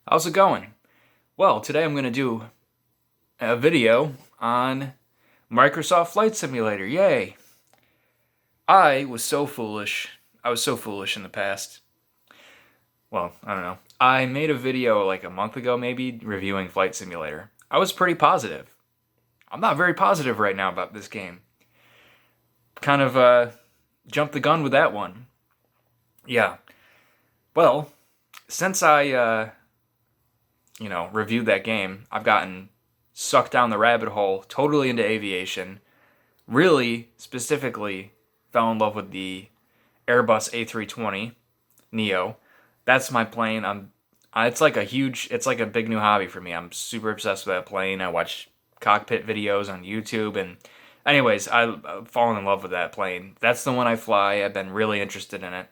How's it going? Well, today I'm going to do a video on Microsoft Flight Simulator. Yay! I was so foolish. I was so foolish in the past. Well, I don't know. I made a video like a month ago, maybe, reviewing Flight Simulator. I was pretty positive. I'm not very positive right now about this game. Kind of jumped the gun with that one. Yeah. Well, since I reviewed that game, I've gotten sucked down the rabbit hole, totally into aviation. Really, specifically, fell in love with the Airbus A320 Neo. That's my plane. It's like a big new hobby for me. I'm super obsessed with that plane. I watch cockpit videos on YouTube, and anyways, I've fallen in love with that plane. That's the one I fly. I've been really interested in it.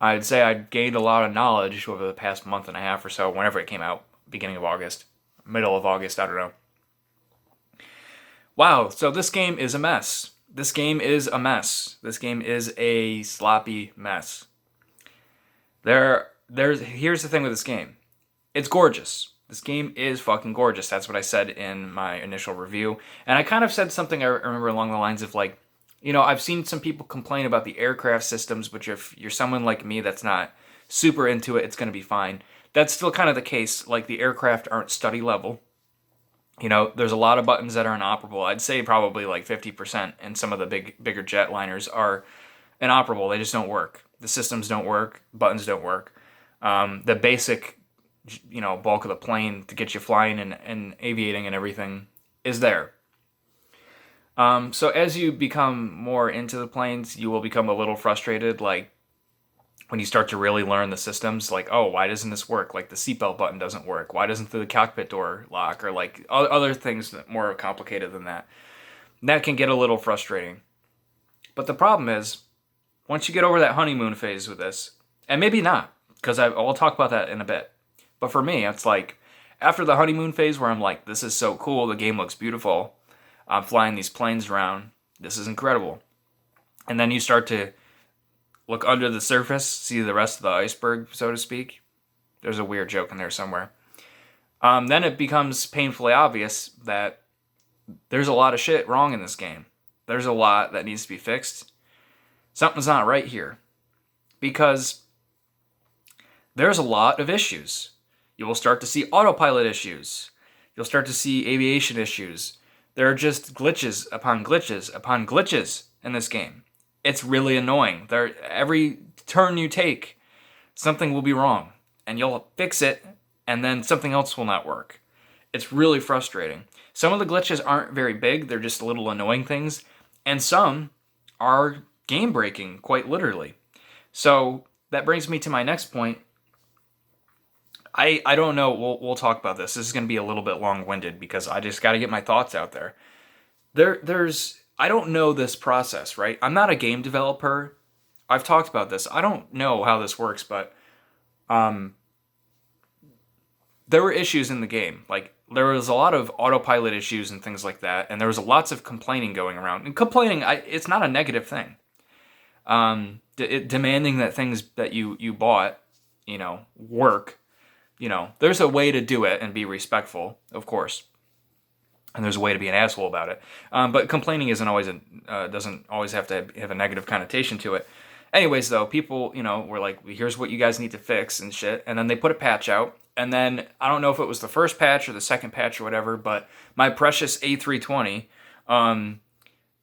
I'd say I gained a lot of knowledge over the past month and a half or so, whenever it came out, beginning of August, middle of August, I don't know. Wow, so this game is a mess. This game is a mess. This game is a sloppy mess. Here's the thing with this game. It's gorgeous. This game is fucking gorgeous. That's what I said in my initial review. And I kind of said something I remember along the lines of like, I've seen some people complain about the aircraft systems, but if you're someone like me that's not super into it, it's going to be fine. That's still kind of the case. Like, the aircraft aren't study level. There's a lot of buttons that are inoperable. I'd say probably like 50%, and some of the bigger jetliners are inoperable. They just don't work. The systems don't work. Buttons don't work. The basic, bulk of the plane to get you flying and aviating and everything is there. So as you become more into the planes, you will become a little frustrated, like when you start to really learn the systems, like, oh, why doesn't this work? Like, the seatbelt button doesn't work. Why doesn't the cockpit door lock? Or like other things that more complicated than that. That can get a little frustrating. But the problem is, once you get over that honeymoon phase with this, and maybe not, because I'll talk about that in a bit. But for me, it's like, after the honeymoon phase where I'm like, this is so cool, the game looks beautiful, I'm flying these planes around, this is incredible. And then you start to look under the surface, see the rest of the iceberg, so to speak. There's a weird joke in there somewhere. Then it becomes painfully obvious that there's a lot of shit wrong in this game. There's a lot that needs to be fixed. Something's not right here. Because there's a lot of issues. You will start to see autopilot issues. You'll start to see aviation issues. There are just glitches upon glitches upon glitches in this game. It's really annoying. Every turn you take, something will be wrong, and you'll fix it, and then something else will not work. It's really frustrating. Some of the glitches aren't very big, they're just little annoying things, and some are game-breaking, quite literally. So that brings me to my next point. I don't know, we'll talk about this. This is going to be a little bit long-winded, because I just got to get my thoughts out there. I don't know this process, right? I'm not a game developer. I've talked about this. I don't know how this works, but there were issues in the game. Like, there was a lot of autopilot issues and things like that, and there was lots of complaining going around. And complaining, it's not a negative thing. Demanding that things that you bought, work. There's a way to do it and be respectful, of course. And there's a way to be an asshole about it. But complaining doesn't always have to have a negative connotation to it. Anyways, though, people, were like, here's what you guys need to fix and shit. And then they put a patch out. And then, I don't know if it was the first patch or the second patch or whatever, but my precious A320,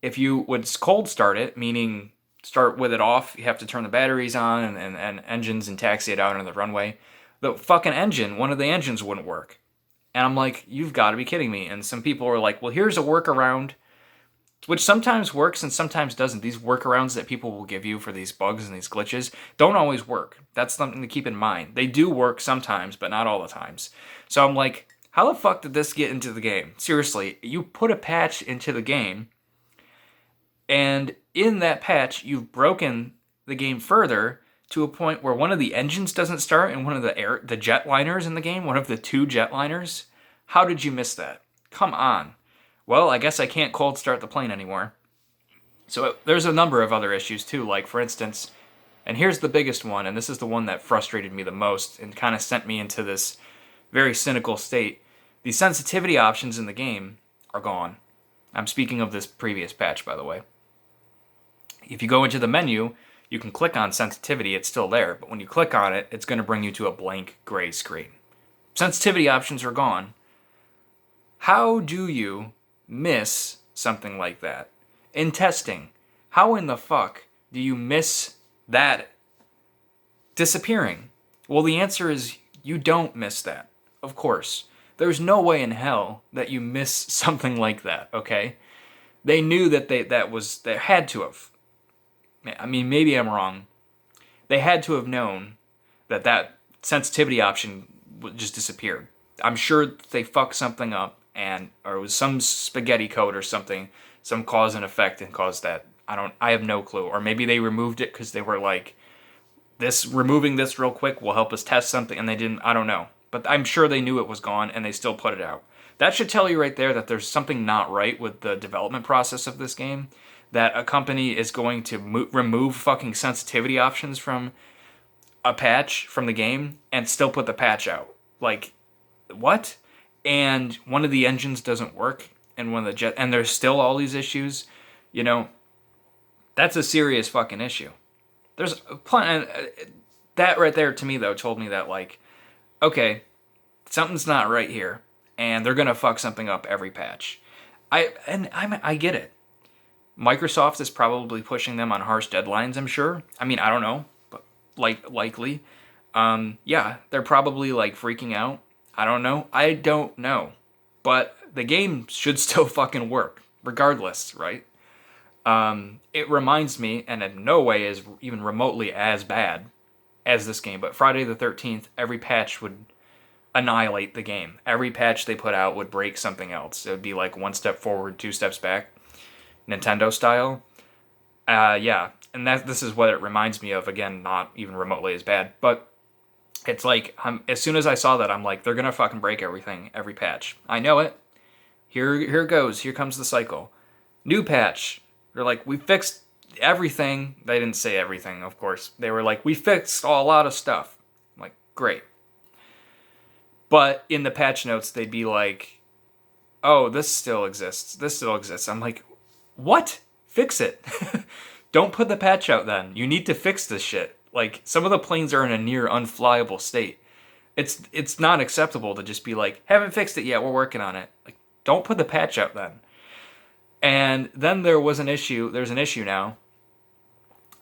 if you would cold start it, meaning start with it off, you have to turn the batteries on and engines and taxi it out on the runway. The fucking engine, one of the engines wouldn't work. And I'm like, you've got to be kidding me. And some people were like, well, here's a workaround, which sometimes works and sometimes doesn't. These workarounds that people will give you for these bugs and these glitches don't always work. That's something to keep in mind. They do work sometimes, but not all the times. So I'm like, how the fuck did this get into the game? Seriously, you put a patch into the game, and in that patch, you've broken the game further to a point where one of the engines doesn't start and one of the jetliners in the game, one of the two jetliners. How did you miss that? Come on. Well, I guess I can't cold start the plane anymore. So there's a number of other issues too. Like, for instance, And here's the biggest one, and this is the one that frustrated me the most and kind of sent me into this very cynical state. The sensitivity options in the game are gone. I'm speaking of this previous patch, by the way. If you go into the menu, you can click on sensitivity, it's still there, but when you click on it, it's going to bring you to a blank gray screen. Sensitivity options are gone. How do you miss something like that? In testing, how in the fuck do you miss that disappearing? Well, the answer is you don't miss that, of course. There's no way in hell that you miss something like that, okay? They knew that they had to have. I mean, maybe I'm wrong. They had to have known that that sensitivity option just disappeared. I'm sure they fucked something up, or it was some spaghetti code or something, some cause and effect, and caused that. I have no clue. Or maybe they removed it because they were like, removing this real quick will help us test something, and they didn't. I don't know. But I'm sure they knew it was gone, and they still put it out. That should tell you right there that there's something not right with the development process of this game. That a company is going to remove fucking sensitivity options from a patch from the game and still put the patch out. Like, what? And one of the engines doesn't work, and and there's still all these issues. You know, that's a serious fucking issue. There's plenty. That right there to me though told me that, like, okay, something's not right here, and they're gonna fuck something up every patch. I get it. Microsoft is probably pushing them on harsh deadlines, I'm sure. I mean, I don't know, but likely. Yeah, they're probably like freaking out. I don't know. But the game should still fucking work, regardless, right? It reminds me, and in no way is even remotely as bad as this game, but Friday the 13th, every patch would annihilate the game. Every patch they put out would break something else. It would be like one step forward, two steps back. Nintendo style. Yeah, and this is what it reminds me of. Again, not even remotely as bad, but it's like, as soon as I saw that, I'm like, they're gonna fucking break everything, every patch. I know it. Here it goes. Here comes the cycle. New patch. They're like, we fixed everything. They didn't say everything, of course. They were like, we fixed a lot of stuff. I'm like, great. But in the patch notes, they'd be like, oh, this still exists. This still exists. I'm like, what? Fix it. Don't put the patch out then. You need to fix this shit. Like, some of the planes are in a near unflyable state. It's not acceptable to just be like, haven't fixed it yet, we're working on it. Like, don't put the patch out then. And then there's an issue now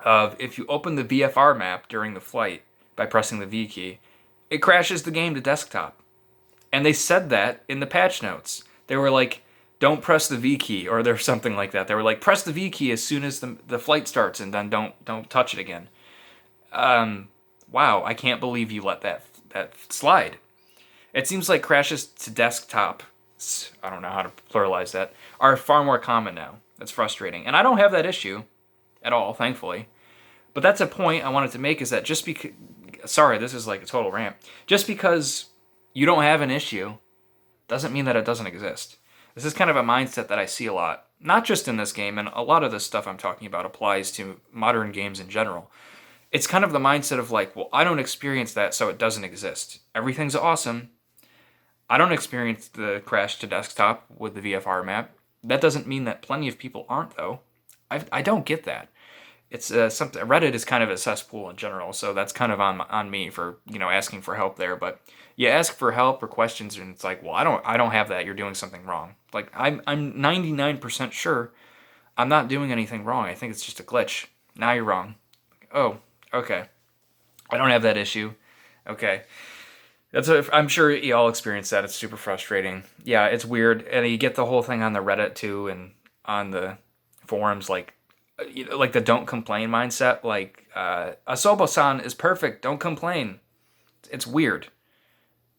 of if you open the VFR map during the flight by pressing the V key, it crashes the game to desktop. And they said that in the patch notes. They were like, don't press the V key, or there's something like that. They were like, press the V key as soon as the flight starts, and then don't touch it again. Wow, I can't believe you let that slide. It seems like crashes to desktop, I don't know how to pluralize that, are far more common now. That's frustrating. And I don't have that issue at all, thankfully. But that's a point I wanted to make, is that just because... Sorry, this is like a total rant. Just because you don't have an issue doesn't mean that it doesn't exist. This is kind of a mindset that I see a lot. Not just in this game, and a lot of this stuff I'm talking about applies to modern games in general. It's kind of the mindset of like, well, I don't experience that, so it doesn't exist. Everything's awesome. I don't experience the crash to desktop with the VFR map. That doesn't mean that plenty of people aren't, though. I don't get that. It's something. Reddit is kind of a cesspool in general, so that's kind of on me for asking for help there. But you ask for help or questions, and it's like, well, I don't have that. You're doing something wrong. Like I'm 99% sure I'm not doing anything wrong. I think it's just a glitch. Now you're wrong. Oh, okay. I don't have that issue. Okay. I'm sure you all experience that. It's super frustrating. Yeah, it's weird. And you get the whole thing on the Reddit too, and on the forums, like the don't complain mindset. Like, Asobo-san is perfect. Don't complain. It's weird.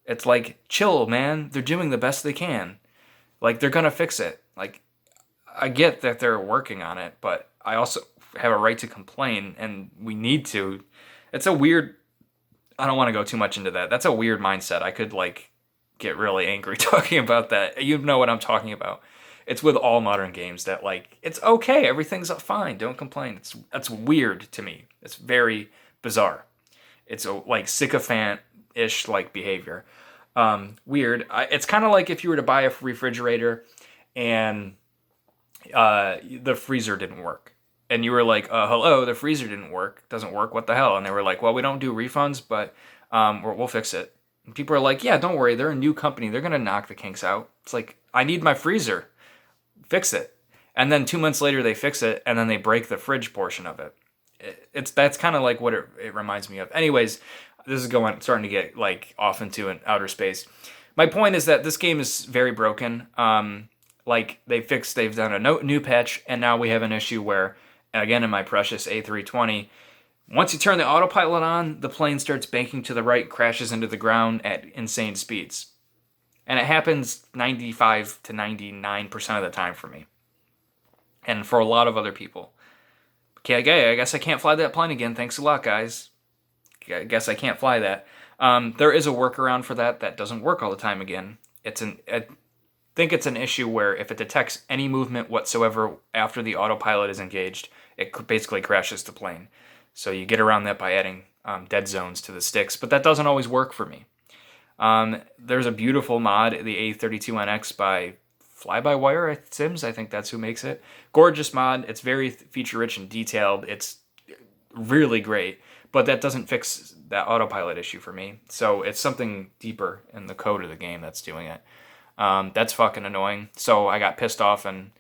It's like, chill, man. They're doing the best they can. Like, they're gonna fix it. Like, I get that they're working on it, but I also have a right to complain, and we need to. It's a weird... I don't want to go too much into that. That's a weird mindset. I could, get really angry talking about that. You know what I'm talking about. It's with all modern games that like it's okay, everything's fine, don't complain. That's weird to me. It's very bizarre. It's a like sycophant-ish like behavior. Weird. It's kind of like if you were to buy a refrigerator and the freezer didn't work. And you were like, hello, the freezer didn't work. Doesn't work. What the hell? And they were like, well, we don't do refunds, but we'll fix it. And people are like, yeah, don't worry. They're a new company. They're going to knock the kinks out. It's like, I need my freezer. Fix it. And then 2 months later, they fix it, and then they break the fridge portion of it. That's kind of like what it reminds me of. Anyways, this is starting to get like off into an outer space. My point is that this game is very broken. Like they've done a new patch, and now we have an issue where, again, in my precious A320, once you turn the autopilot on, the plane starts banking to the right, crashes into the ground at insane speeds. And it happens 95 to 99% of the time for me. And for a lot of other people. Okay, I guess I can't fly that plane again. Thanks a lot, guys. I guess I can't fly that. There is a workaround for that. That doesn't work all the time again. I think it's an issue where if it detects any movement whatsoever after the autopilot is engaged, it basically crashes the plane. So you get around that by adding dead zones to the sticks, but that doesn't always work for me. There's a beautiful mod, the A32NX by Fly-by-Wire Sims. I think that's who makes it. Gorgeous mod. It's very feature-rich and detailed. It's really great, but that doesn't fix that autopilot issue for me. So it's something deeper in the code of the game that's doing it. That's fucking annoying. So I got pissed off, and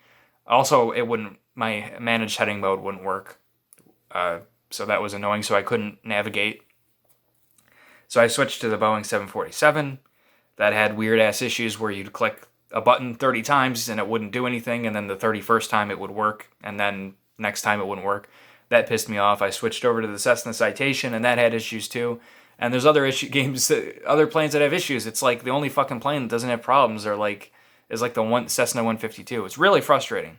also my managed heading mode wouldn't work. So that was annoying. So I couldn't navigate. So I switched to the Boeing 747. That had weird ass issues where you'd click a button 30 times and it wouldn't do anything, and then the 31st time it would work, and then next time it wouldn't work. That pissed me off. I switched over to the Cessna Citation, and that had issues too. And there's other other planes that have issues. It's like the only fucking plane that doesn't have problems is like the Cessna 152. It's really frustrating.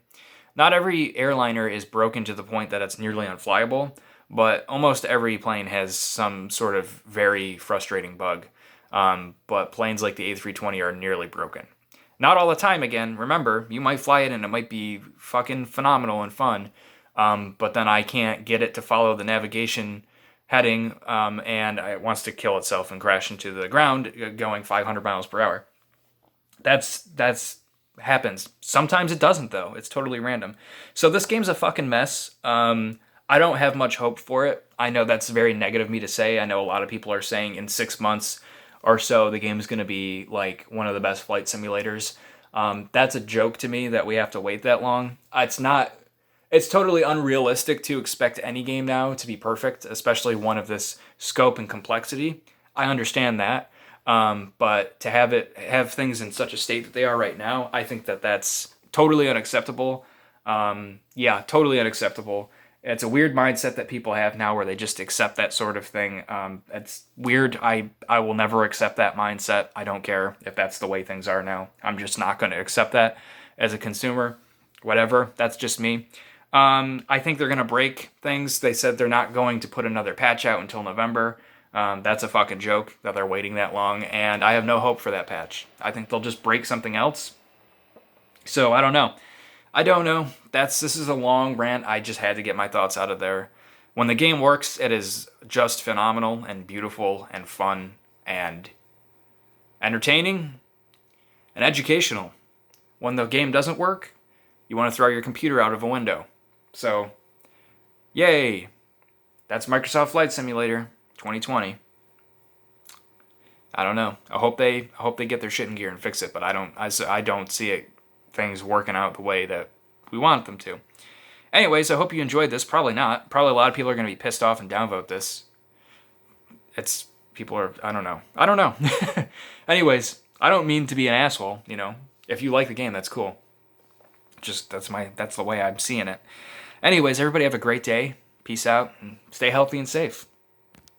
Not every airliner is broken to the point that it's nearly unflyable, but almost every plane has some sort of very frustrating bug. But planes like the A320 are nearly broken. Not all the time, again. Remember, you might fly it and it might be fucking phenomenal and fun, but then I can't get it to follow the navigation heading, and it wants to kill itself and crash into the ground going 500 miles per hour. That's happens. Sometimes it doesn't, though. It's totally random. So this game's a fucking mess. I don't have much hope for it. I know that's very negative of me to say. I know a lot of people are saying in 6 months or so the game is going to be like one of the best flight simulators. That's a joke to me that we have to wait that long. It's totally unrealistic to expect any game now to be perfect, especially one of this scope and complexity. I understand that. But to have things in such a state that they are right now, I think that's totally unacceptable. Totally unacceptable. It's a weird mindset that people have now where they just accept that sort of thing. It's weird. I will never accept that mindset. I don't care if that's the way things are now. I'm just not going to accept that as a consumer. Whatever. That's just me. I think they're going to break things. They said they're not going to put another patch out until November. That's a fucking joke that they're waiting that long, and I have no hope for that patch. I think they'll just break something else. So I don't know. This is a long rant. I just had to get my thoughts out of there. When the game works, it is just phenomenal and beautiful and fun and entertaining and educational. When the game doesn't work, you want to throw your computer out of a window. So, yay! That's Microsoft Flight Simulator 2020. I don't know. I hope they get their shit in gear and fix it, but I don't see things working out the way that we want them to. Anyways, I hope you enjoyed this. Probably not. Probably a lot of people are going to be pissed off and downvote this. I don't know. Anyways, I don't mean to be an asshole, If you like the game, that's cool. Just that's the way I'm seeing it. Anyways, everybody have a great day. Peace out and stay healthy and safe.